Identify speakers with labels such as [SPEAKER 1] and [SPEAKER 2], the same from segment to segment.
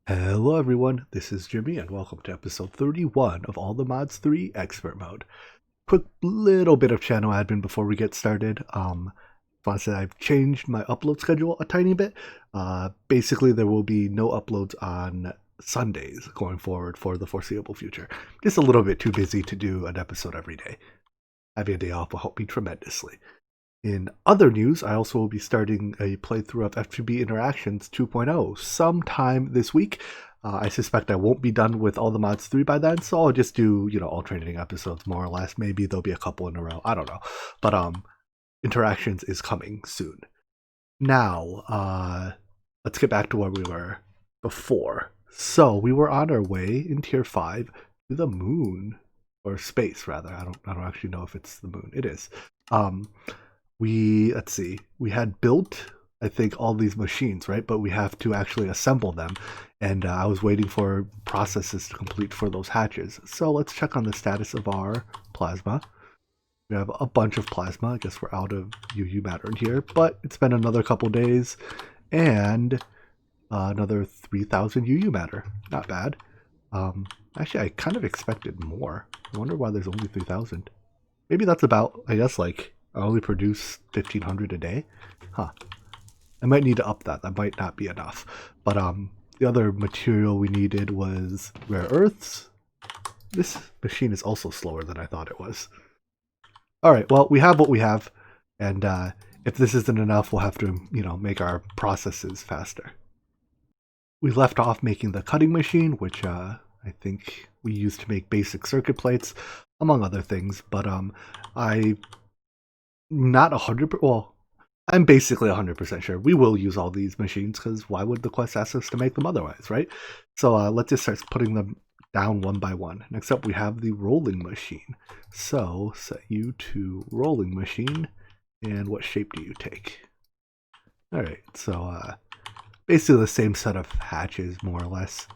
[SPEAKER 1] Hello everyone, this is Jimmy and welcome to episode 31 of All the Mods 3 Expert Mode. Quick little bit of channel admin before we get started. Want to say I've changed my upload schedule a tiny bit. Basically there will be no uploads on Sundays going forward for the foreseeable future. Just a little bit too busy to do an episode every day. Having a day off will help me tremendously. In other news, I also will be starting a playthrough of F2B Interactions 2.0 sometime this week. I suspect I won't be done with All the Mods 3 by then, so I'll just do, alternating episodes more or less. Maybe there'll be a couple in a row. I don't know. But Interactions is coming soon. Now, let's get back to where we were before. So we were on our way in Tier 5 to the moon. Or space, rather. I don't actually know if it's the moon. It is. Let's see, we had built, I think, all these machines, right? But we have to actually assemble them. And I was waiting for processes to complete for those hatches. So let's check on the status of our plasma. We have a bunch of plasma. I guess we're out of UU matter in here, but it's been another couple days. And another 3,000 UU matter. Not bad. Actually, I kind of expected more. I wonder why there's only 3,000. Maybe that's about, I guess, like, I only produce 1,500 a day. Huh. I might need to up that. That might not be enough. But the other material we needed was rare earths. This machine is also slower than I thought it was. Alright, well, we have what we have. And if this isn't enough, we'll have to, make our processes faster. We left off making the cutting machine, which I think we used to make basic circuit plates, among other things. But not 100%. Well, I'm basically 100% sure we will use all these machines because why would the quest ask us to make them otherwise, right? So let's just start putting them down one by one. Next up, we have the rolling machine. So set you to rolling machine, and what shape do you take? All right, so basically the same set of hatches, more or less.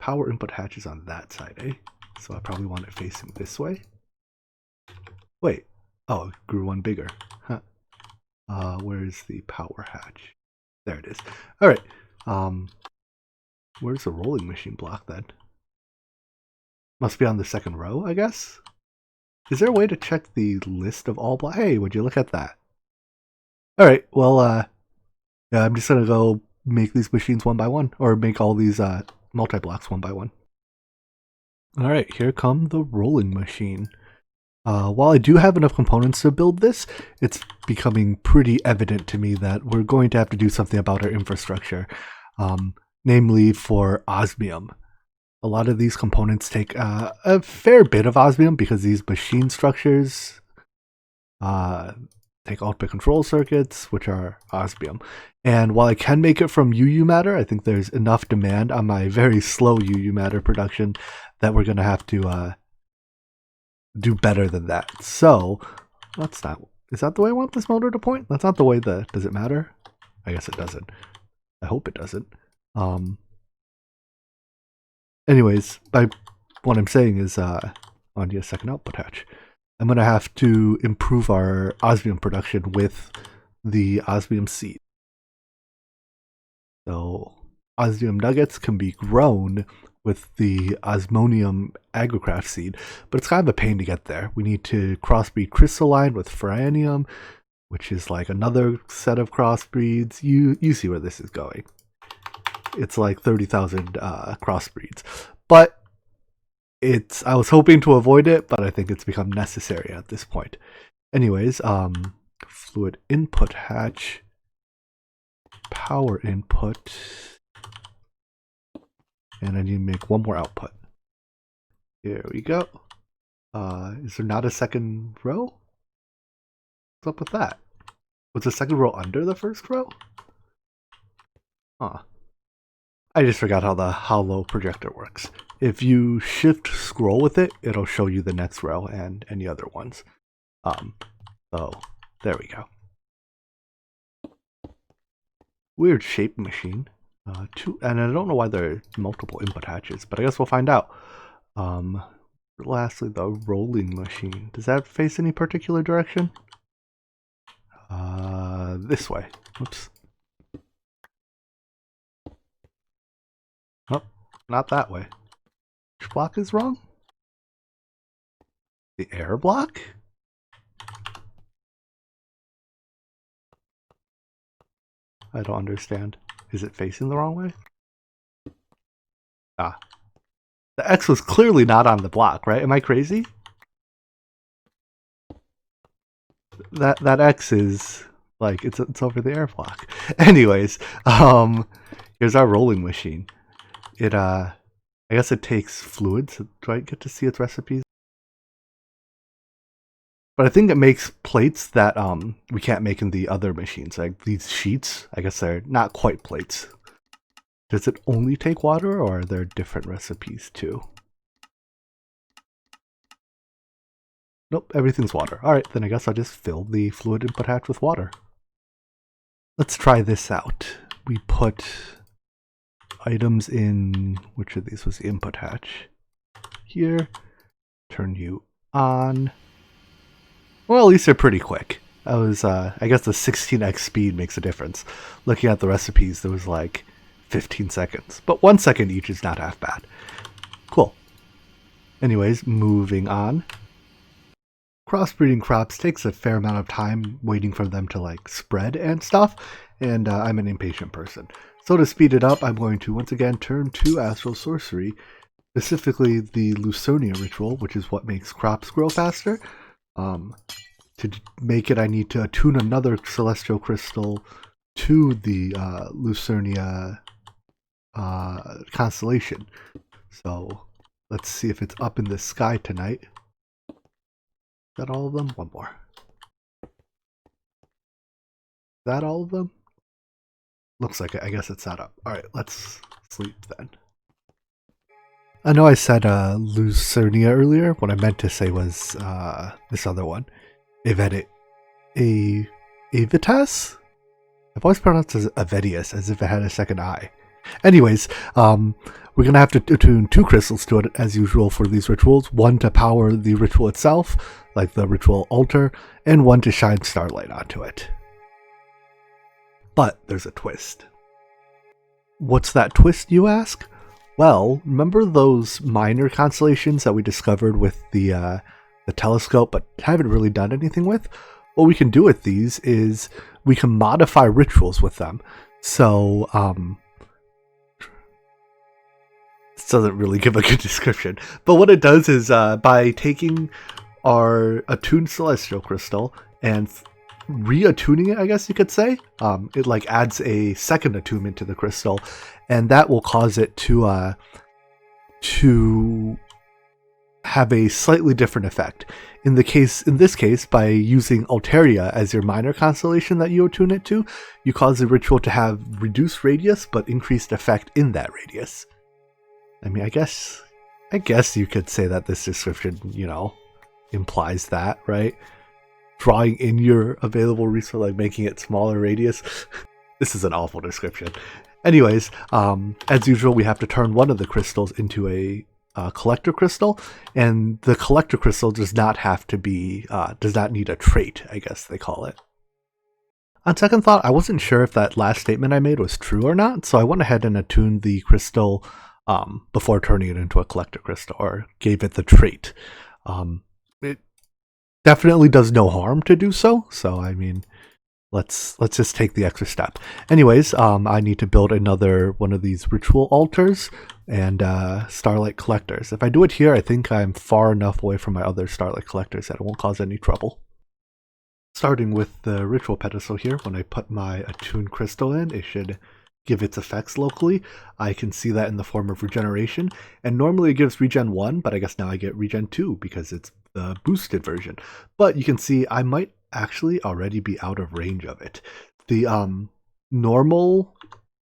[SPEAKER 1] Power input hatches on that side, eh? So I probably want it facing this way. Wait. Oh, it grew one bigger. Huh. Where's the power hatch? There it is. Alright. Where's the rolling machine block then? Must be on the second row, I guess? Is there a way to check the list of all blocks? Hey, would you look at that? Alright, well, yeah, I'm just gonna go make these machines one by one. Or make all these multi-blocks one by one. Alright, here come the rolling machine. While I do have enough components to build this, it's becoming pretty evident to me that we're going to have to do something about our infrastructure, namely for osmium. A lot of these components take a fair bit of osmium because these machine structures take output control circuits, which are osmium. And while I can make it from UU matter, I think there's enough demand on my very slow UU matter production that we're going to have to do better than that. So that's not, is that the way I want this motor to point? That's not the way that, does it matter? I guess it doesn't. I hope it doesn't. Anyways, what I'm saying is on the second output hatch, I'm going to have to improve our osmium production with the osmium seed. So osmium nuggets can be grown with the osmonium agricraft seed, but it's kind of a pain to get there. We need to crossbreed crystalline with ferranium, which is like another set of crossbreeds. You see where this is going. It's like 30,000 crossbreeds. But I was hoping to avoid it, but I think it's become necessary at this point. Anyways, fluid input hatch, power input, and I need to make one more output. Here we go. Is there not a second row? What's up with that? Was the second row under the first row? Huh. I just forgot how the hollow projector works. If you shift scroll with it, it'll show you the next row and any other ones. So there we go. Weird shape machine. And I don't know why there are multiple input hatches, but I guess we'll find out. Lastly, the rolling machine. Does that face any particular direction? This way. Oops. Oh, Not that way. Which block is wrong? The air block? I don't understand. Is it facing the wrong way? Ah. The X was clearly not on the block, right? Am I crazy? That X is like it's over the air block. Anyways, here's our rolling machine. It I guess it takes fluids. Do I get to see its recipes? But I think it makes plates that we can't make in the other machines. Like these sheets, I guess they're not quite plates. Does it only take water, or are there different recipes too? Nope, everything's water. Alright, then I guess I'll just fill the fluid input hatch with water. Let's try this out. We put items in, which of these was the input hatch? Here. Turn you on. Well, at least they're pretty quick. I guess the 16x speed makes a difference. Looking at the recipes, there was like 15 seconds. But 1 second each is not half bad. Cool. Anyways, moving on. Crossbreeding crops takes a fair amount of time waiting for them to like spread and stuff, and I'm an impatient person. So to speed it up, I'm going to once again turn to Astral Sorcery, specifically the Lucernia ritual, which is what makes crops grow faster. To make it, I need to attune another celestial crystal to the Lucernia constellation. So let's see if it's up in the sky tonight. Is that all of them? One more. Is that all of them? Looks like it. I guess it's that up. Alright, let's sleep then. I know I said Lucernia earlier. What I meant to say was this other one. Avitas? I've always pronounced it as Avetius, as if it had a second eye. Anyways, we're going to have to attune 2 crystals to it, as usual for these rituals. One to power the ritual itself, like the ritual altar, and one to shine starlight onto it. But there's a twist. What's that twist, you ask? Well, remember those minor constellations that we discovered with the telescope, but haven't really done anything with? What we can do with these is we can modify rituals with them. So, this doesn't really give a good description, but what it does is by taking our attuned celestial crystal and reattuning it, I guess you could say, it like adds a second attunement to the crystal, and that will cause it to have a slightly different effect. In this case, by using Alteria as your minor constellation that you attune it to, you cause the ritual to have reduced radius but increased effect in that radius. I mean, I guess you could say that this description, implies that, right? Drawing in your available resource, like making it smaller radius. This is an awful description. Anyways, as usual, we have to turn one of the crystals into a collector crystal, and the collector crystal does not need a trait, I guess they call it. On second thought, I wasn't sure if that last statement I made was true or not, so I went ahead and attuned the crystal before turning it into a collector crystal, or gave it the trait. It definitely does no harm to do so, so I mean, let's just take the extra step. Anyways, I need to build another one of these ritual altars and starlight collectors. If I do it here, I think I'm far enough away from my other starlight collectors that it won't cause any trouble. Starting with the ritual pedestal here, when I put my attuned crystal in, it should give its effects locally. I can see that in the form of regeneration, and normally it gives regen 1, but I guess now I get regen 2 because it's the boosted version. But you can see I might actually already be out of range of it. The normal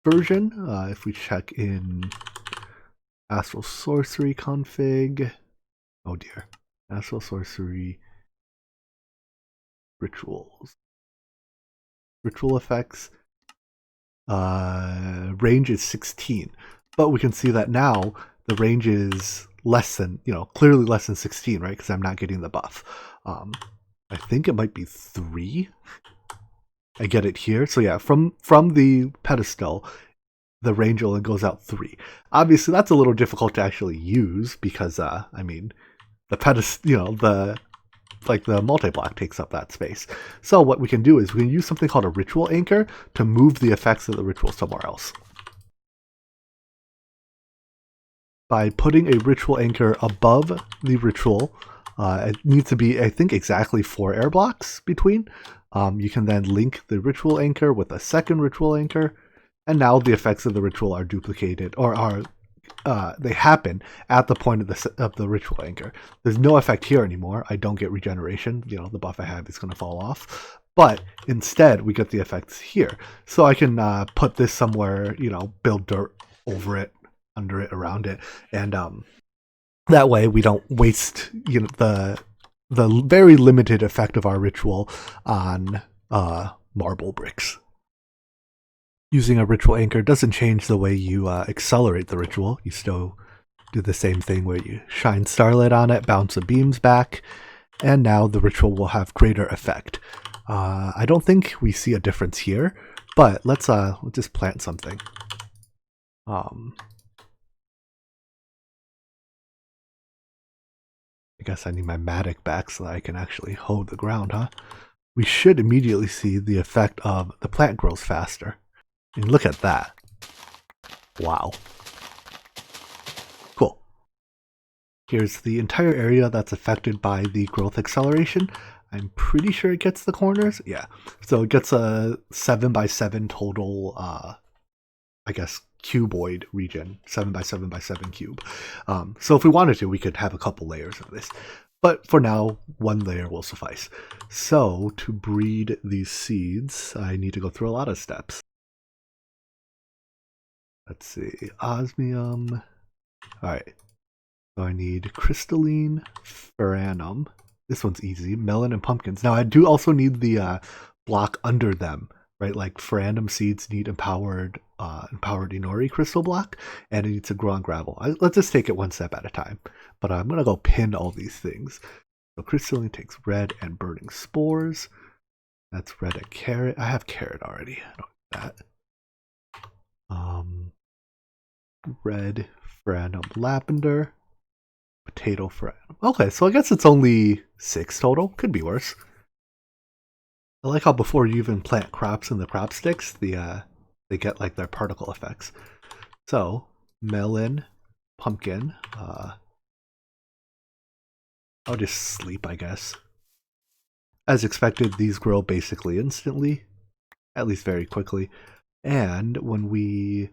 [SPEAKER 1] version, if we check in Astral Sorcery config, oh dear, Astral Sorcery rituals, ritual effects, range is 16, but we can see that now the range is less than, clearly less than 16, right? Because I'm not getting the buff. I think it might be 3. I get it here. So yeah, from the pedestal, the range only goes out 3. Obviously, that's a little difficult to actually use because, I mean, the pedestal, you know, the multi-block takes up that space. So what we can do is we can use something called a ritual anchor to move the effects of the ritual somewhere else. By putting a ritual anchor above the ritual, it needs to be, I think, exactly 4 air blocks between. You can then link the ritual anchor with a second ritual anchor, and now the effects of the ritual are duplicated, or they happen at the point of the ritual anchor. There's no effect here anymore. I don't get regeneration. You know, the buff I have is going to fall off. But instead, we get the effects here. So I can put this somewhere, you know, build dirt over it, under it, around it, and that way we don't waste, you know, the very limited effect of our ritual on marble bricks. Using a ritual anchor doesn't change the way you accelerate the ritual. You still do the same thing where you shine starlight on it, bounce the beams back, and now the ritual will have greater effect. I don't think we see a difference here, but let's just plant something. I guess I need my Matic back so that I can actually hoe the ground, huh? We should immediately see the effect of the plant grows faster. And look at that. Wow. Cool. Here's the entire area that's affected by the growth acceleration. I'm pretty sure it gets the corners. Yeah. So it gets a 7x7 total, I guess, cuboid region. 7x7x7 cube. So if we wanted to, we could have a couple layers of this. But for now, 1 layer will suffice. So to breed these seeds, I need to go through a lot of steps. Let's see, osmium. Alright, so I need crystalline, ferranum. This one's easy, melon and pumpkins. Now I do also need the block under them, right? Like ferranum seeds need empowered Inori crystal block, and it needs to grow on gravel. Let's just take it one step at a time. But I'm going to go pin all these things. So crystalline takes red and burning spores. That's red and carrot. I have carrot already. I don't need that. Red ferranum lavender, potato ferranum. Okay, so I guess it's only 6 total. Could be worse. I like how before you even plant crops in the crop sticks, they get like their particle effects. So melon, pumpkin. I'll just sleep, I guess. As expected, these grow basically instantly, at least very quickly. And when we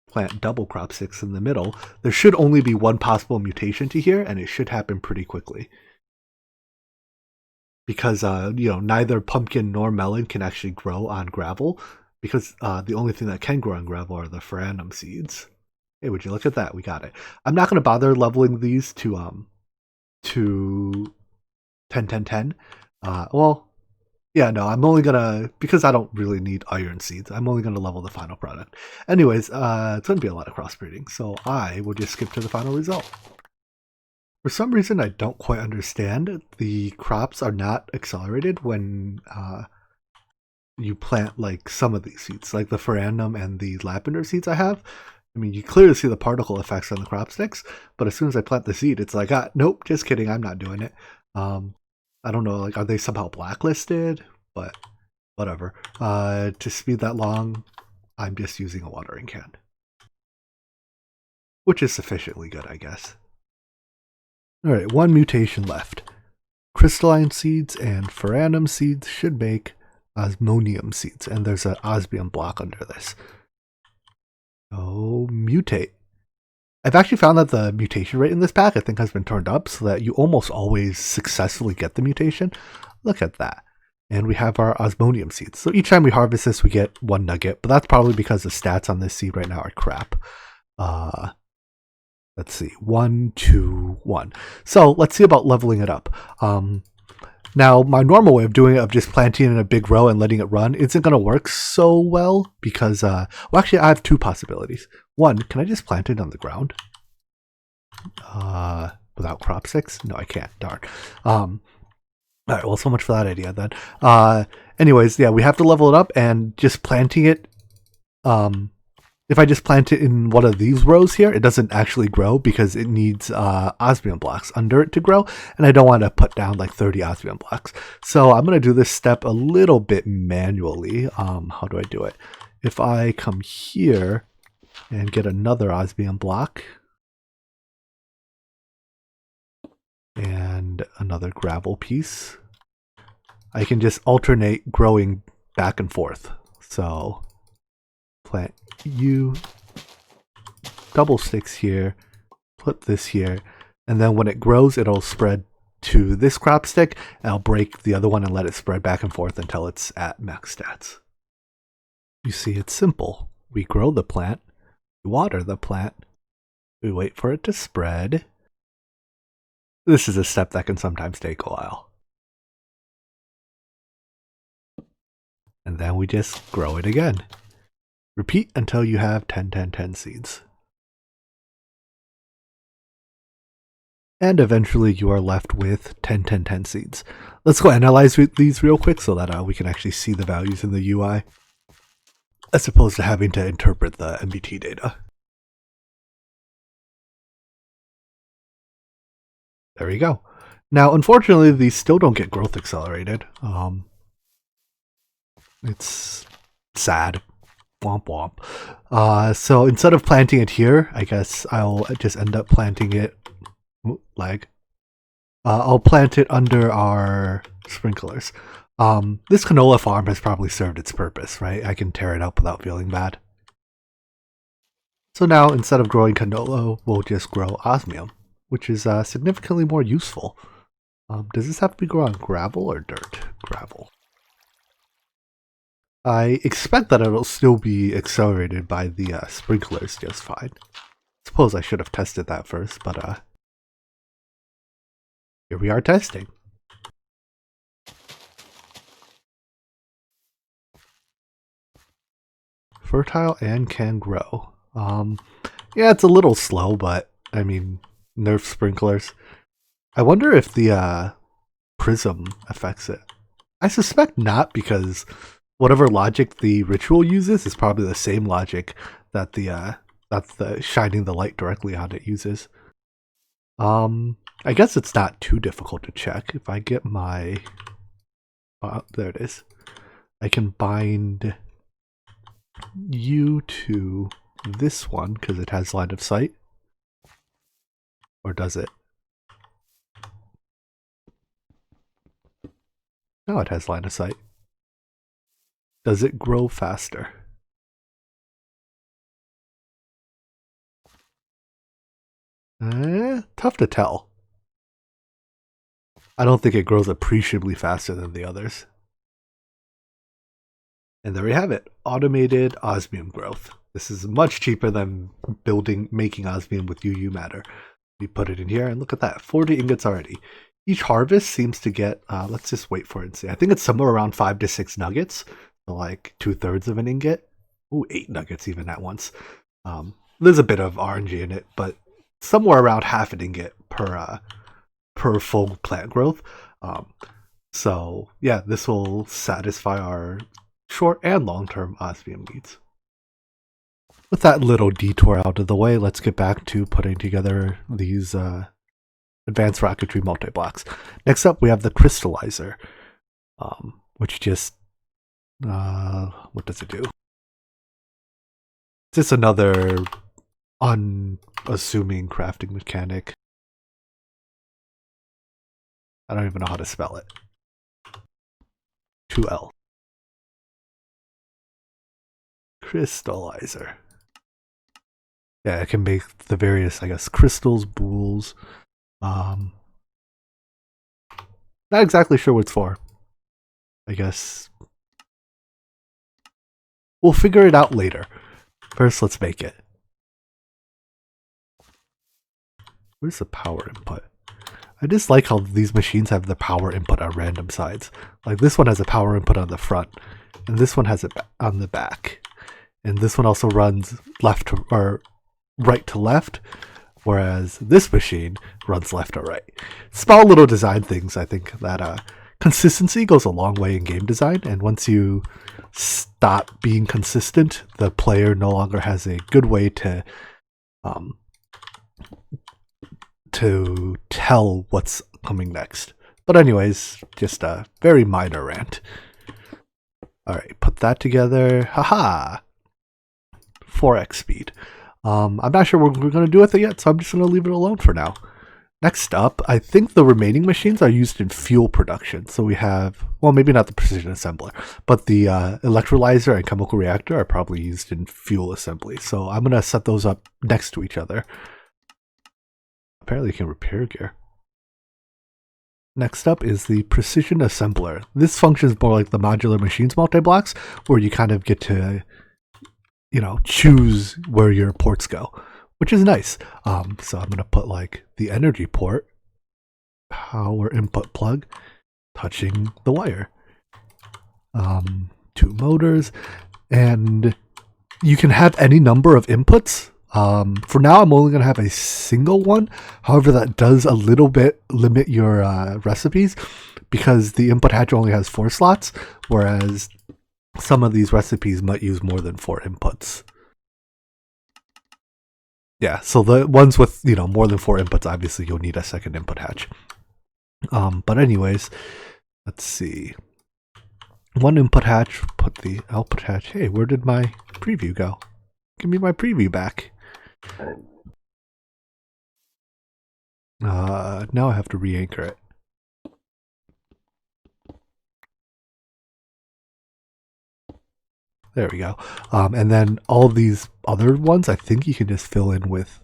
[SPEAKER 1] plant double crop sticks in the middle, there should only be 1 possible mutation to here, and it should happen pretty quickly. Because, you know, neither pumpkin nor melon can actually grow on gravel, because the only thing that can grow on gravel are the ferranum seeds. Hey, would you look at that? We got it. I'm not going to bother leveling these to 10, 10, 10. Well, yeah, no, I'm only gonna, because I don't really need iron seeds, I'm only gonna level the final product. Anyways, it's gonna be a lot of crossbreeding, so I will just skip to the final result. For some reason I don't quite understand, the crops are not accelerated when you plant like some of these seeds, like the ferranum and the lavender seeds I have. I mean, you clearly see the particle effects on the crop sticks, but as soon as I plant the seed, it's like, nope, just kidding, I'm not doing it. I don't know, like, are they somehow blacklisted? But whatever. To speed that along, I'm just using a watering can. Which is sufficiently good, I guess. Alright, 1 mutation left. Crystalline seeds and ferranum seeds should make osmonium seeds, and there's an osmium block under this. So, mutate. I've actually found that the mutation rate in this pack, I think, has been turned up so that you almost always successfully get the mutation. Look at that. And we have our osmonium seeds. So each time we harvest this, we get 1 nugget, but that's probably because the stats on this seed right now are crap. Let's see, 1, 2, 1. So let's see about leveling it up. Now, my normal way of doing it, of just planting in a big row and letting it run, isn't going to work so well because, well, actually, I have 2 possibilities. 1, can I just plant it on the ground? Without crop sticks? No, I can't. Darn. All right, well, so much for that idea then. Anyways, yeah, we have to level it up, and just planting it If I just plant it in one of these rows here, it doesn't actually grow because it needs osmium blocks under it to grow, and I don't want to put down like 30 osmium blocks. So I'm going to do this step a little bit manually. How do I do it? If I come here and get another osmium block and another gravel piece, I can just alternate growing back and forth. So plant you, double sticks here, put this here, and then when it grows, it'll spread to this crop stick, and I'll break the other one and let it spread back and forth until it's at max stats. You see, it's simple. We grow the plant, we water the plant, we wait for it to spread. This is a step that can sometimes take a while. And then we just grow it again. Repeat until you have 10, 10, 10 seeds. And eventually you are left with 10, 10, 10 seeds. Let's go analyze these real quick so that we can actually see the values in the UI, as opposed to having to interpret the MBT data. There we go. Now, unfortunately, these still don't get growth accelerated. It's sad. Womp womp. So instead of planting it here, I guess I'll just end up planting it. Lag. I'll plant it under our sprinklers. This canola farm has probably served its purpose, right? I can tear it up without feeling bad. So now, instead of growing canola, we'll just grow osmium, which is significantly more useful. Does this have to be grown on gravel or dirt? Gravel. I expect that it'll still be accelerated by the sprinklers just fine. Suppose I should have tested that first, but here we are testing. Fertile and can grow. Yeah, it's a little slow, but I mean, nerf sprinklers. I wonder if the prism affects it. I suspect not, because whatever logic the ritual uses is probably the same logic that the shining the light directly on it uses. I guess it's not too difficult to check. If I get my there it is. I can bind you to this one because it has line of sight. Or does it? No, it has line of sight. Does it grow faster? Tough to tell. I don't think it grows appreciably faster than the others. And there we have it. Automated osmium growth. This is much cheaper than making osmium with UU matter. We put it in here and look at that. 40 ingots already. Each harvest seems to get, let's just wait for it and see. I think it's somewhere around 5 to 6 nuggets. So like 2/3 of an ingot. Ooh, 8 nuggets even at once. There's a bit of RNG in it, but somewhere around half an ingot per full plant growth. So yeah, this will satisfy our short and long-term osmium needs. With that little detour out of the way, let's get back to putting together these advanced rocketry multi-blocks. Next up, we have the crystallizer, which just what does it do? It's just another unassuming crafting mechanic. I don't even know how to spell it. 2L. Crystallizer. Yeah, it can make the various, I guess, crystals, bools. Not exactly sure what it's for. I guess we'll figure it out later. First, let's make it. Where's the power input? I just like how these machines have the power input on random sides. Like this one has a power input on the front, and this one has it on the back. And this one also runs left to, or right to left, whereas this machine runs left to right. Small little design things, I think, that consistency goes a long way in game design, and once you stop being consistent, the player no longer has a good way to tell what's coming next. But anyways, just a very minor rant. Alright, put that together. Haha! 4x speed. I'm not sure what we're going to do with it yet, so I'm just going to leave it alone for now. Next up, I think the remaining machines are used in fuel production. So we have, well, maybe not the precision assembler, but the electrolyzer and chemical reactor are probably used in fuel assembly. So I'm going to set those up next to each other. Apparently you can repair gear. Next up is the precision assembler. This functions more like the modular machines multi-blocks, where you kind of get to, choose where your ports go, which is nice. So I'm going to put like the energy port, power input plug, touching the wire. 2 motors, and you can have any number of inputs. For now, I'm only going to have a single one. However, that does a little bit limit your recipes, because the input hatch only has 4 slots, whereas some of these recipes might use more than 4 inputs. Yeah, so the ones with, more than 4 inputs, obviously you'll need a second input hatch. But anyways, let's see. 1 input hatch, put the output hatch. Hey, where did my preview go? Give me my preview back. Now I have to re-anchor it. There we go. And then all of these other ones, I think you can just fill in with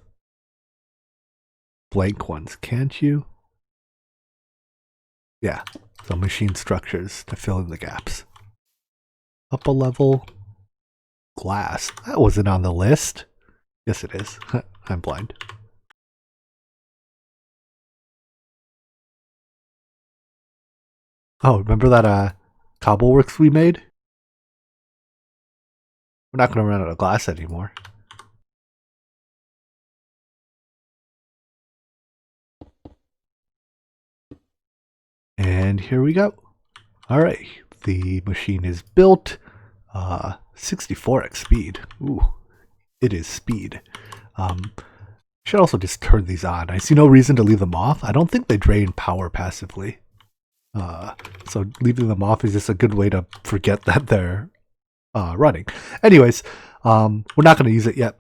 [SPEAKER 1] blank ones, can't you? Yeah, so machine structures to fill in the gaps. Up a level, glass. That wasn't on the list. Yes, it is. I'm blind. Oh, remember that Cobbleworks we made? We're not going to run out of glass anymore. And here we go. All right, the machine is built. 64x speed. Ooh, it is speed. Should also just turn these on. I see no reason to leave them off. I don't think they drain power passively. So leaving them off is just a good way to forget that they're running. Anyways, we're not going to use it yet.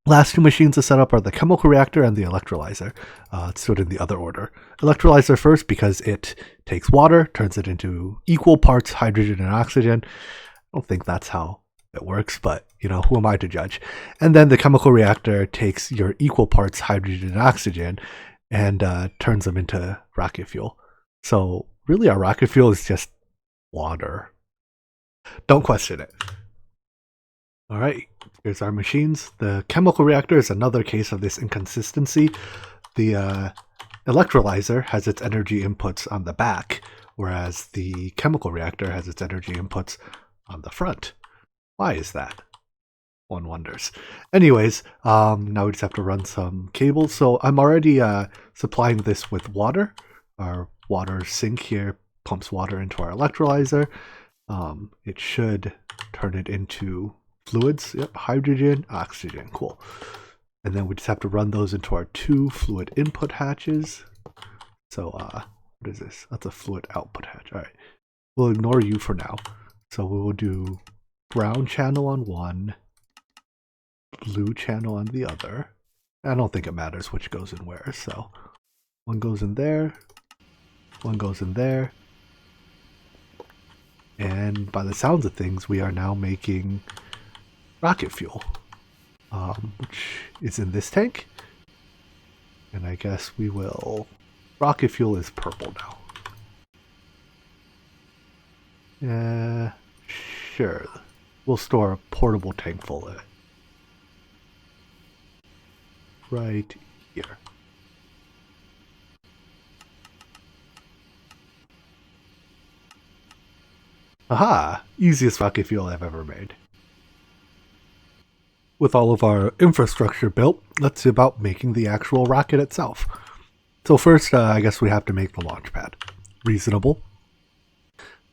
[SPEAKER 1] Last 2 machines to set up are the chemical reactor and the electrolyzer. Let's do it in the other order. Electrolyzer first, because it takes water, turns it into equal parts hydrogen and oxygen. I don't think that's how it works, but who am I to judge? And then the chemical reactor takes your equal parts hydrogen and oxygen and turns them into rocket fuel. So really our rocket fuel is just water. Don't question it. All right, here's our machines. The chemical reactor is another case of this inconsistency. The electrolyzer has its energy inputs on the back, whereas the chemical reactor has its energy inputs on the front. Why is that? One wonders. Anyways, now we just have to run some cables. So I'm already supplying this with water. Our water sink here pumps water into our electrolyzer. It should turn it into fluids. Yep, hydrogen, oxygen. Cool. And then we just have to run those into our 2 fluid input hatches. So what is this? That's a fluid output hatch. All right. We'll ignore you for now. So we will do brown channel on one, blue channel on the other. I don't think it matters which goes in where. So one goes in there, one goes in there. And by the sounds of things, we are now making rocket fuel, which is in this tank. And I guess we will... Rocket fuel is purple now. Sure. We'll store a portable tank full of it. Right here. Aha! Easiest rocket fuel I've ever made. With all of our infrastructure built, let's see about making the actual rocket itself. So first, I guess we have to make the launch pad. Reasonable.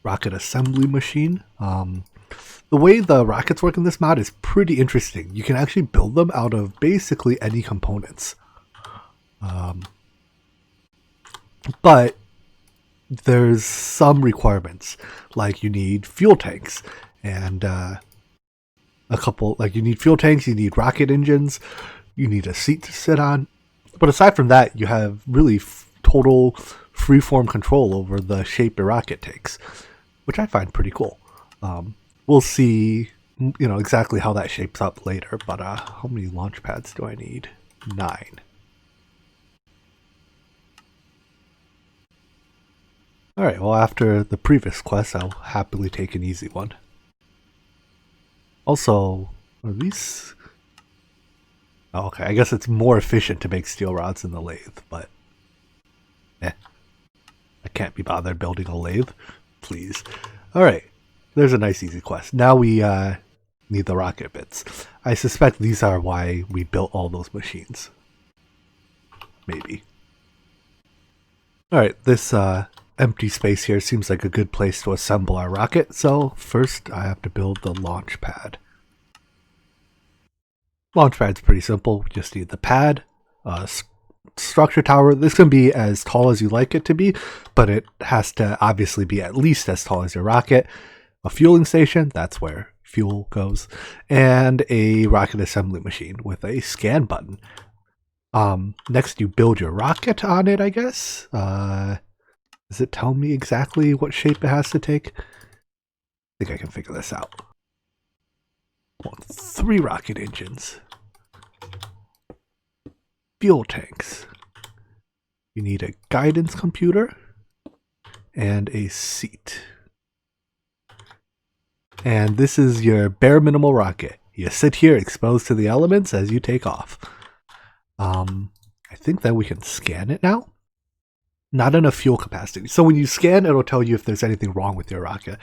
[SPEAKER 1] rocket assembly machine. The way the rockets work in this mod is pretty interesting. You can actually build them out of basically any components. But there's some requirements, like you need fuel tanks and a couple, like you need fuel tanks, you need rocket engines, you need a seat to sit on. But aside from that, you have really total freeform control over the shape your rocket takes, which I find pretty cool. We'll see, exactly how that shapes up later. But how many launch pads do I need? 9. Alright, well, after the previous quest, I'll happily take an easy one. Also, are these... Oh, okay, I guess it's more efficient to make steel rods in the lathe, but... I can't be bothered building a lathe. Please. Alright, there's a nice easy quest. Now we need the rocket bits. I suspect these are why we built all those machines. Maybe. Alright, this empty space here seems like a good place to assemble our rocket, so first I have to build the launch pad. Launch pad's pretty simple. We just need the pad, structure tower. This can be as tall as you like it to be, but it has to obviously be at least as tall as your rocket. A fueling station, that's where fuel goes, and a rocket assembly machine with a scan button. Next you build your rocket on it, I guess. Does it tell me exactly what shape it has to take? I think I can figure this out. 3 rocket engines. Fuel tanks. You need a guidance computer and a seat. And this is your bare minimal rocket. You sit here exposed to the elements as you take off. I think that we can scan it now. Not enough fuel capacity. So when you scan, it'll tell you if there's anything wrong with your rocket.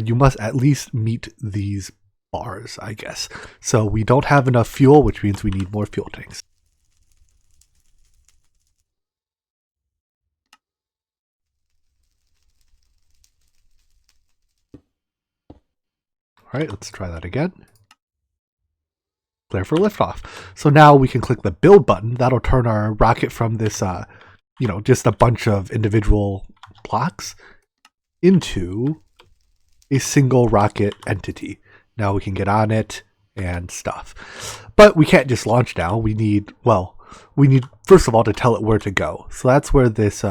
[SPEAKER 1] You must at least meet these bars, I guess. So we don't have enough fuel, which means we need more fuel tanks. Alright, let's try that again. Clear for liftoff. So now we can click the build button. That'll turn our rocket from this just a bunch of individual blocks into a single rocket entity. Now we can get on it and stuff. But we can't just launch now. We need first of all to tell it where to go. So that's where this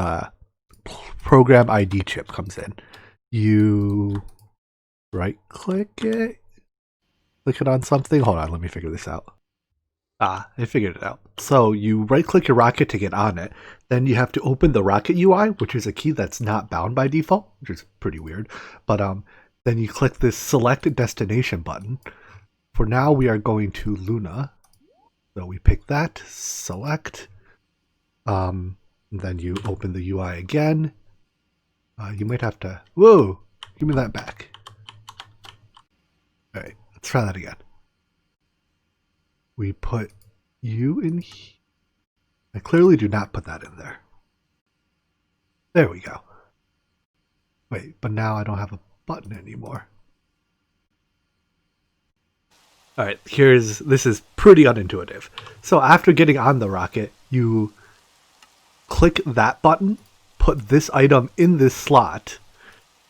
[SPEAKER 1] program ID chip comes in. You right click it, click it on something. Hold on, let me figure this out. I figured it out. So you right-click your rocket to get on it. Then you have to open the rocket UI, which is a key that's not bound by default, which is pretty weird. But then you click this select destination button. For now, we are going to Luna. So we pick that, select. Then you open the UI again. You might have to... Whoa! Give me that back. All right, let's try that again. We put you in here. I clearly do not put that in there. There we go. Wait, but now I don't have a button anymore. Alright, this is pretty unintuitive. So after getting on the rocket, you click that button, put this item in this slot,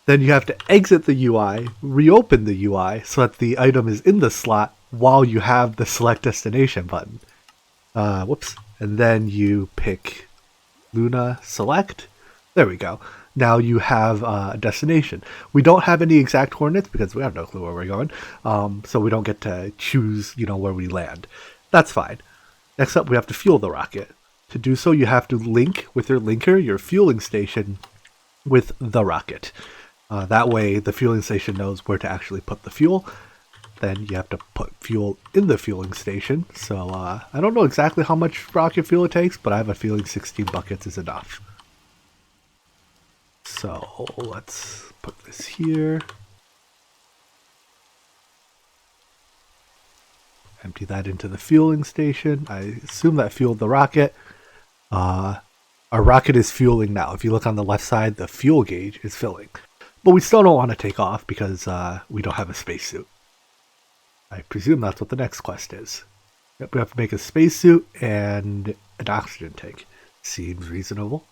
[SPEAKER 1] then you have to exit the UI, reopen the UI so that the item is in the slot while you have the select destination button. Whoops. And then you pick Luna select. There we go. Now you have a destination. We don't have any exact coordinates because we have no clue where we're going. So we don't get to choose, where we land. That's fine. Next up, we have to fuel the rocket. To do so, you have to link with your linker, your fueling station, with the rocket. That way, the fueling station knows where to actually put the fuel. Then you have to put fuel in the fueling station. So I don't know exactly how much rocket fuel it takes, but I have a feeling 16 buckets is enough. So let's put this here. Empty that into the fueling station. I assume that fueled the rocket. Our rocket is fueling now. If you look on the left side, the fuel gauge is filling. But we still don't want to take off because we don't have a spacesuit. I presume that's what the next quest is. Yep, we have to make a spacesuit and an oxygen tank. Seems reasonable.